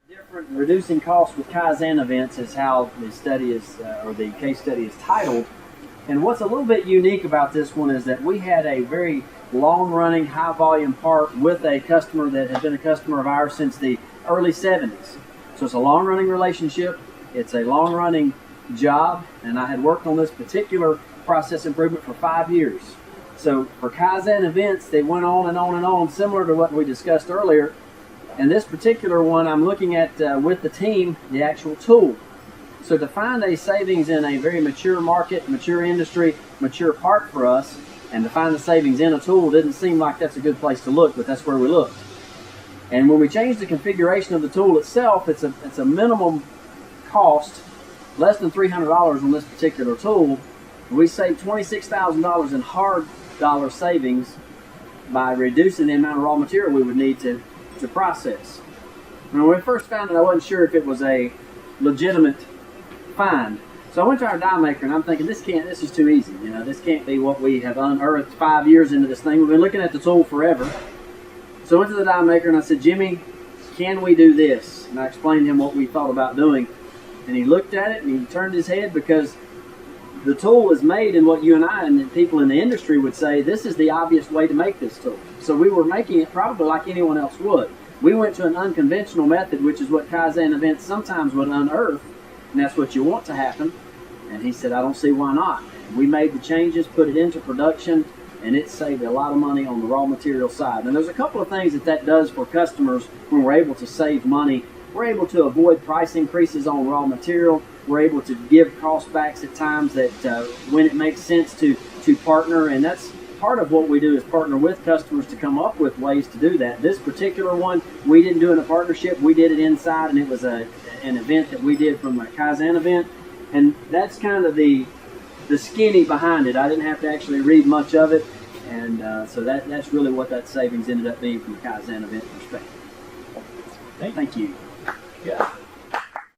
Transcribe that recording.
Different reducing costs with Kaizen events is how the study is, or the case study is titled. And what's a little bit unique about this one is that we had a very long-running, high-volume part with a customer that had been a customer of ours since the early 70s. So it's a long-running relationship. It's a long-running job, and I had worked on this particular process improvement for 5 years. So for Kaizen events, they went on and on and on, similar to what we discussed earlier. And this particular one, I'm looking at with the team, the actual tool. So to find a savings in a very mature market, mature industry, mature part for us, and to find the savings in a tool didn't seem like that's a good place to look, but that's where we looked. And when we changed the configuration of the tool itself, it's a minimum cost, less than $300 on this particular tool. We saved $26,000 in hard dollar savings by reducing the amount of raw material we would need to process. When we first found it, I wasn't sure if it was a legitimate find. So I went to our die maker and I'm thinking, this is too easy. You know, this can't be what we have unearthed 5 years into this thing. We've been looking at the tool forever. So I went to the die maker and I said, Jimmy, can we do this? And I explained to him what we thought about doing. And he looked at it and he turned his head, because the tool is made in what you and I and the people in the industry would say, this is the obvious way to make this tool. So we were making it probably like anyone else would. We went to an unconventional method, which is what Kaizen events sometimes would unearth, and that's what you want to happen. And he said, I don't see why not. We made the changes, put it into production, and it saved a lot of money on the raw material side. And there's a couple of things that does for customers when we're able to save money. We're able to avoid price increases on raw material. We're able to give cost backs at times that when it makes sense to partner, and that's part of what we do, is partner with customers to come up with ways to do that. This particular one, we didn't do it in a partnership. We did it inside, and it was an event that we did from a Kaizen event, and that's kind of the skinny behind it. I didn't have to actually read much of it, and so that's really what that savings ended up being from a Kaizen event perspective. Thank you. Yeah.